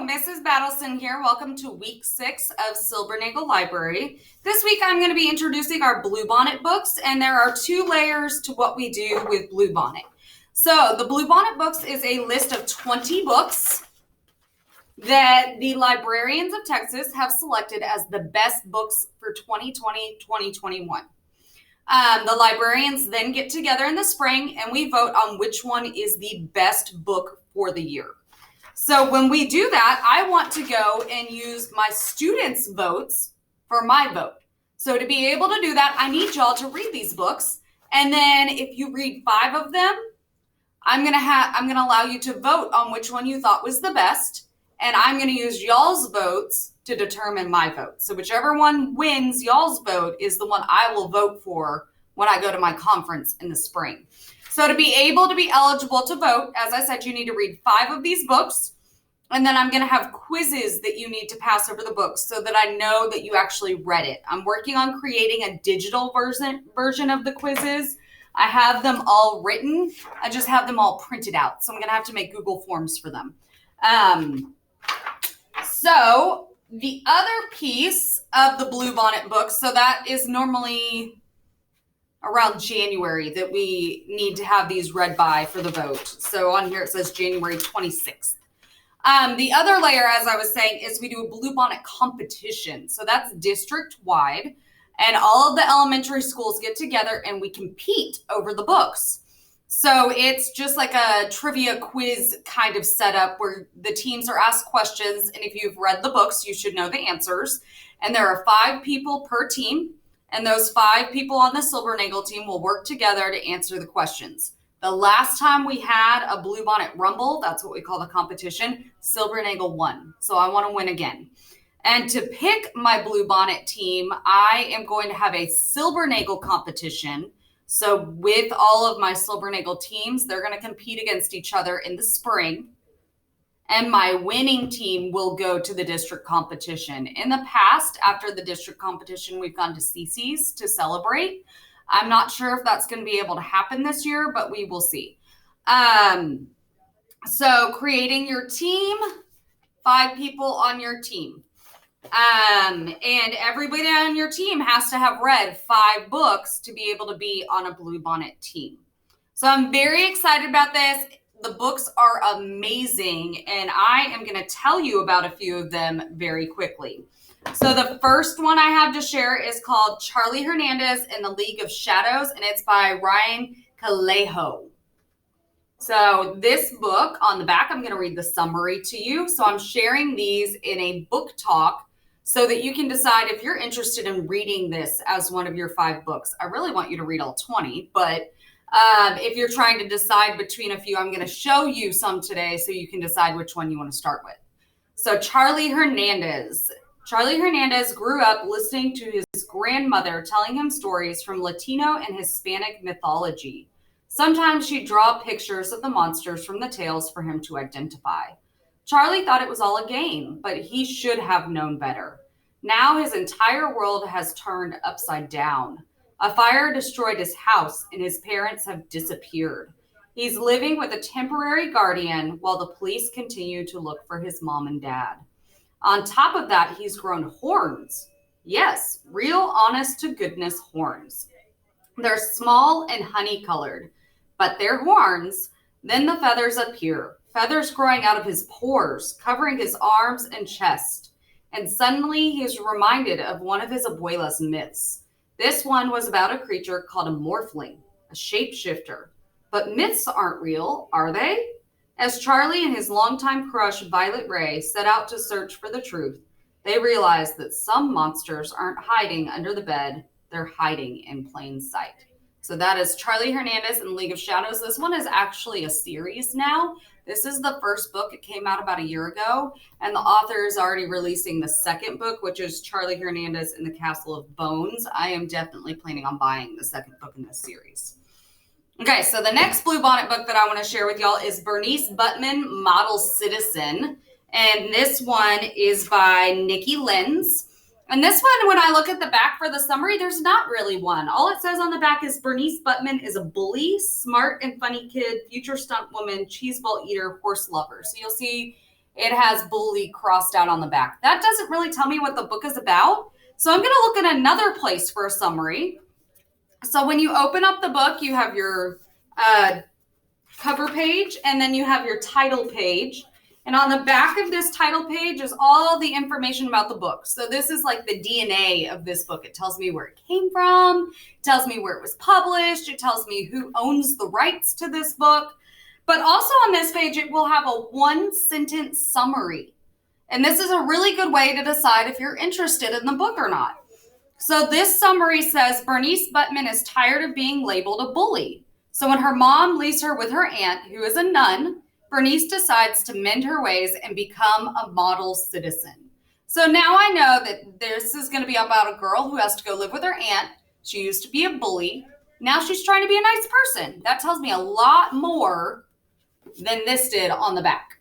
Mrs. Battleson here. Welcome to week 6 of Silbernagel Library. This week I'm going to be introducing our Bluebonnet books, and there are 2 layers to what we do with Bluebonnet. So the Bluebonnet books is a list of 20 books that the librarians of Texas have selected as the best books for 2020-2021. The librarians then get together in the spring and we vote on which one is the best book for the year. So when we do that, I want to go and use my students' votes for my vote. So to be able to do that, I need y'all to read these books. And then if you read 5 of them, I'm going to allow you to vote on which one you thought was the best. And I'm going to use y'all's votes to determine my vote. So whichever one wins y'all's vote is the one I will vote for when I go to my conference in the spring. So to be able to be eligible to vote, as I said, you need to read 5 of these books. And then I'm going to have quizzes that you need to pass over the books so that I know that you actually read it. I'm working on creating a digital version of the quizzes. I have them all written. I just have them all printed out. So I'm going to have to make Google Forms for them. So the other piece of the Bluebonnet books, so that is normally around January that we need to have these read by for the vote. So on here it says January 26th. The other layer, as I was saying, is we do a Bluebonnet competition. So that's district-wide, and all of the elementary schools get together and we compete over the books. So it's just like a trivia quiz kind of setup where the teams are asked questions, and if you've read the books, you should know the answers. And there are 5 people per team, and those 5 people on the Silbernagel team will work together to answer the questions. The last time we had a Bluebonnet Rumble, that's what we call the competition, Silbernagel won. So I want to win again. And to pick my Bluebonnet team, I am going to have a Silbernagel competition. So with all of my Silbernagel teams, they're going to compete against each other in the spring. And my winning team will go to the district competition. In the past, after the district competition, we've gone to CC's to celebrate. I'm not sure if that's going to be able to happen this year, but we will see. So creating your team, 5 people on your team. And everybody on your team has to have read 5 books to be able to be on a Bluebonnet team. So I'm very excited about this. The books are amazing, and I am going to tell you about a few of them very quickly. So the first one I have to share is called Charlie Hernandez and the League of Shadows, and it's by Ryan Calejo. So this book, on the back, I'm going to read the summary to you. So I'm sharing these in a book talk so that you can decide if you're interested in reading this as one of your 5 books. I really want you to read all 20, but if you're trying to decide between a few, I'm going to show you some today so you can decide which one you want to start with. So Charlie Hernandez. Charlie Hernandez grew up listening to his grandmother telling him stories from Latino and Hispanic mythology. Sometimes she'd draw pictures of the monsters from the tales for him to identify. Charlie thought it was all a game, but he should have known better. Now his entire world has turned upside down. A fire destroyed his house and his parents have disappeared. He's living with a temporary guardian while the police continue to look for his mom and dad. On top of that, he's grown horns. Yes, real honest-to-goodness horns. They're small and honey-colored, but they're horns. Then the feathers appear, feathers growing out of his pores, covering his arms and chest. And suddenly he's reminded of one of his abuela's myths. This one was about a creature called a morphling, a shapeshifter. But myths aren't real, are they? As Charlie and his longtime crush, Violet Ray, set out to search for the truth, they realized that some monsters aren't hiding under the bed, they're hiding in plain sight. So that is Charlie Hernandez and League of Shadows. This one is actually a series now. This is the first book. It came out about a year ago, and the author is already releasing the second book, which is Charlie Hernandez and the Castle of Bones. I am definitely planning on buying the second book in this series. Okay, so the next Bluebonnet book that I want to share with y'all is Bernice Buttman, Model Citizen. And this one is by Nikki Lenz. And this one, when I look at the back for the summary, there's not really one. All it says on the back is Bernice Buttman is a bully, smart and funny kid, future stunt woman, cheese ball eater, horse lover. So you'll see it has bully crossed out on the back. That doesn't really tell me what the book is about. So I'm going to look at another place for a summary. So when you open up the book, you have your cover page, and then you have your title page. And on the back of this title page is all the information about the book. So this is like the DNA of this book. It tells me where it came from. It tells me where it was published. It tells me who owns the rights to this book. But also on this page, it will have a one-sentence summary. And this is a really good way to decide if you're interested in the book or not. So this summary says, Bernice Buttman is tired of being labeled a bully. So when her mom leaves her with her aunt, who is a nun, Bernice decides to mend her ways and become a model citizen. So now I know that this is going to be about a girl who has to go live with her aunt. She used to be a bully. Now she's trying to be a nice person. That tells me a lot more than this did on the back.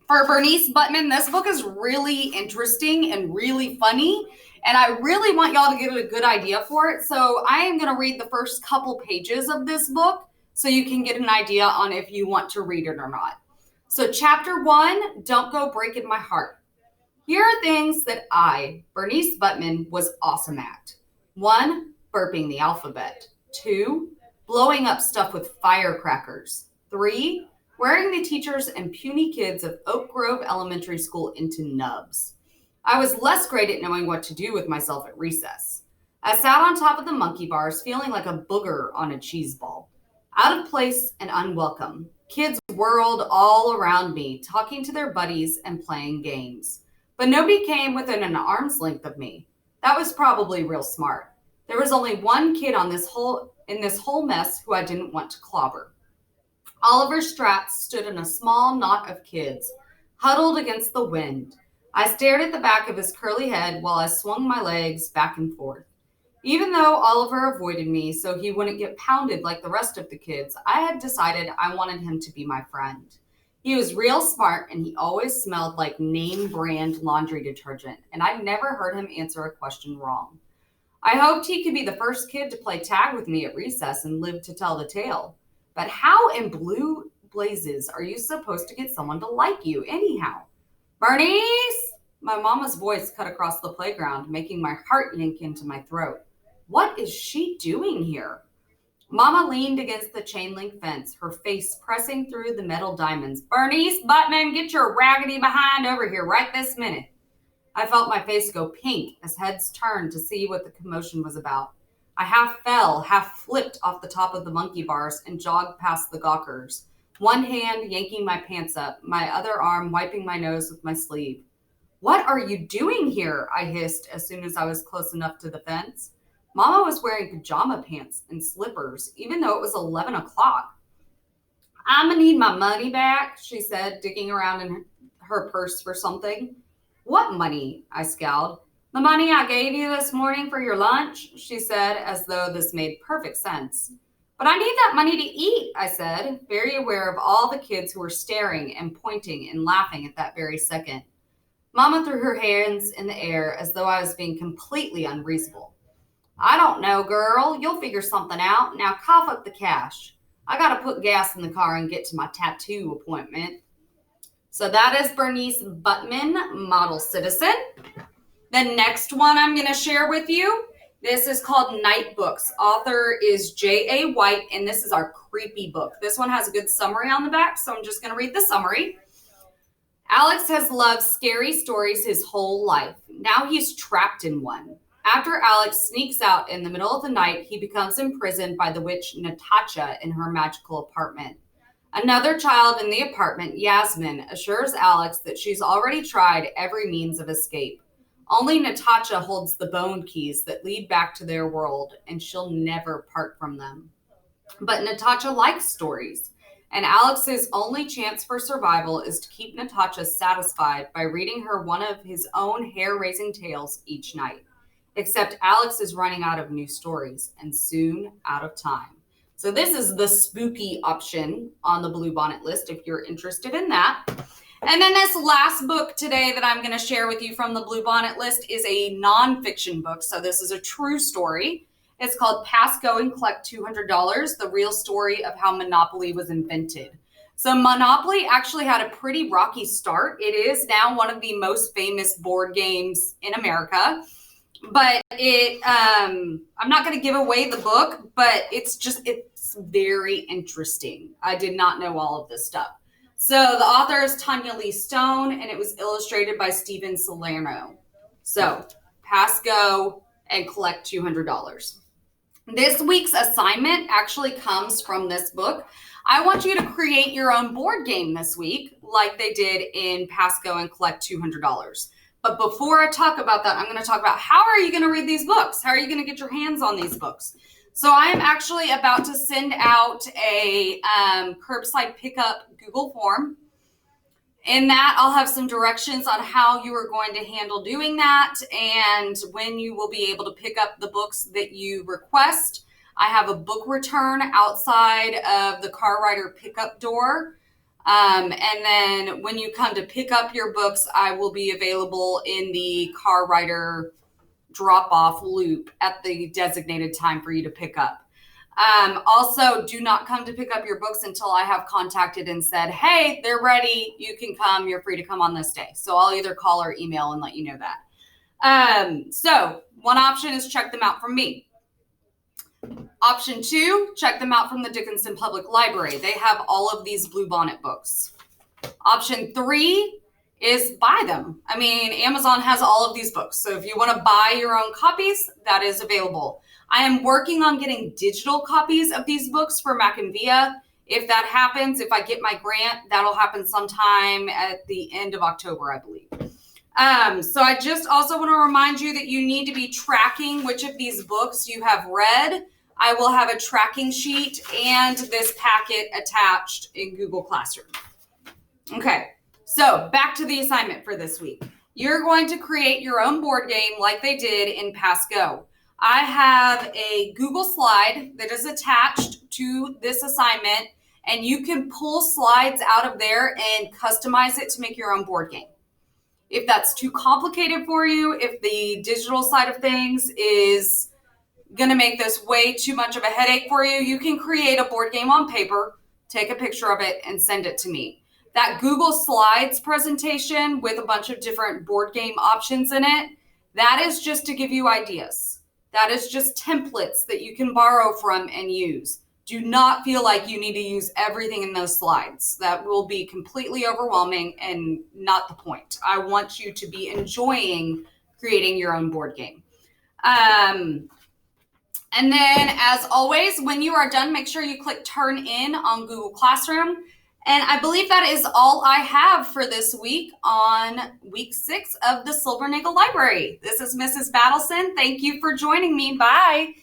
For Bernice Buttman, this book is really interesting and really funny, and I really want y'all to get a good idea for it. So I am going to read the first couple pages of this book so you can get an idea on if you want to read it or not. So chapter 1, Don't Go Breaking My Heart. Here are things that I, Bernice Buttman, was awesome at. 1, burping the alphabet. 2, blowing up stuff with firecrackers. 3, wearing the teachers and puny kids of Oak Grove Elementary School into nubs. I was less great at knowing what to do with myself at recess. I sat on top of the monkey bars feeling like a booger on a cheese ball. Out of place and unwelcome, kids whirled all around me, talking to their buddies and playing games. But nobody came within an arm's length of me. That was probably real smart. There was only one kid in this whole mess who I didn't want to clobber. Oliver Stratz stood in a small knot of kids, huddled against the wind. I stared at the back of his curly head while I swung my legs back and forth. Even though Oliver avoided me so he wouldn't get pounded like the rest of the kids, I had decided I wanted him to be my friend. He was real smart, and he always smelled like name-brand laundry detergent, and I'd never heard him answer a question wrong. I hoped he could be the first kid to play tag with me at recess and live to tell the tale. But how in blue blazes are you supposed to get someone to like you anyhow? Bernice! My mama's voice cut across the playground, making my heart yank into my throat. What is she doing here? Mama leaned against the chain link fence, her face pressing through the metal diamonds. Bernice Buttman, get your raggedy behind over here right this minute. I felt my face go pink as heads turned to see what the commotion was about. I half fell, half flipped off the top of the monkey bars and jogged past the gawkers, one hand yanking my pants up, my other arm wiping my nose with my sleeve. What are you doing here? I hissed as soon as I was close enough to the fence. Mama was wearing pajama pants and slippers, even though it was 11 o'clock. I'm going to need my money back, she said, digging around in her purse for something. What money? I scowled. The money I gave you this morning for your lunch, she said, as though this made perfect sense. But I need that money to eat, I said, very aware of all the kids who were staring and pointing and laughing at that very second. Mama threw her hands in the air as though I was being completely unreasonable. I don't know, girl. You'll figure something out. Now cough up the cash. I got to put gas in the car and get to my tattoo appointment. So that is Bernice Buttman, model citizen. The next one I'm going to share with you, this is called Night Books. Author is J.A. White, and this is our creepy book. This one has a good summary on the back, so I'm just going to read the summary. Alex has loved scary stories his whole life. Now he's trapped in one. After Alex sneaks out in the middle of the night, he becomes imprisoned by the witch Natasha in her magical apartment. Another child in the apartment, Yasmin, assures Alex that she's already tried every means of escape. Only Natasha holds the bone keys that lead back to their world, and she'll never part from them. But Natasha likes stories, and Alex's only chance for survival is to keep Natasha satisfied by reading her one of his own hair-raising tales each night. Except Alex is running out of new stories, and soon out of time. So this is the spooky option on the Bluebonnet list if you're interested in that. And then this last book today that I'm going to share with you from the Bluebonnet list is a nonfiction book. So this is a true story. It's called Pass Go and Collect $200, the real story of how Monopoly was invented. So Monopoly actually had a pretty rocky start. It is now one of the most famous board games in America. But I'm not going to give away the book, but it's very interesting. I did not know all of this stuff. So the author is Tanya Lee Stone, and it was illustrated by Steven Salerno. So pass go and collect $200. This week's assignment actually comes from this book. I want you to create your own board game this week, like they did in Pass Go and collect $200. But before I talk about that, I'm going to talk about how are you going to read these books? How are you going to get your hands on these books? So I am actually about to send out a curbside pickup Google form. In that, I'll have some directions on how you are going to handle doing that and when you will be able to pick up the books that you request. I have a book return outside of the car rider pickup door. And then when you come to pick up your books, I will be available in the car rider drop-off loop at the designated time for you to pick up. Also, do not come to pick up your books until I have contacted and said, hey, they're ready. You can come. You're free to come on this day. So I'll either call or email and let you know that. So one option is check them out from me. Option 2, check them out from the Dickinson Public Library. They have all of these Bluebonnet books. Option 3 is buy them. I mean, Amazon has all of these books. So if you want to buy your own copies, that is available. I am working on getting digital copies of these books for McAnvia. If that happens, if I get my grant, that'll happen sometime at the end of October, I believe. So I just also want to remind you that you need to be tracking which of these books you have read. I will have a tracking sheet and this packet attached in Google Classroom. Okay, so back to the assignment for this week. You're going to create your own board game like they did in Pass Go. I have a Google slide that is attached to this assignment, and you can pull slides out of there and customize it to make your own board game. If that's too complicated for you, if the digital side of things is going to make this way too much of a headache for you, you can create a board game on paper, take a picture of it, and send it to me. That Google Slides presentation with a bunch of different board game options in it, that is just to give you ideas. That is just templates that you can borrow from and use. Do not feel like you need to use everything in those slides. That will be completely overwhelming and not the point. I want you to be enjoying creating your own board game. And then, as always, when you are done, make sure you click Turn In on Google Classroom. And I believe that is all I have for this week on week 6 of the Silbernagel Library. This is Mrs. Battleson. Thank you for joining me. Bye.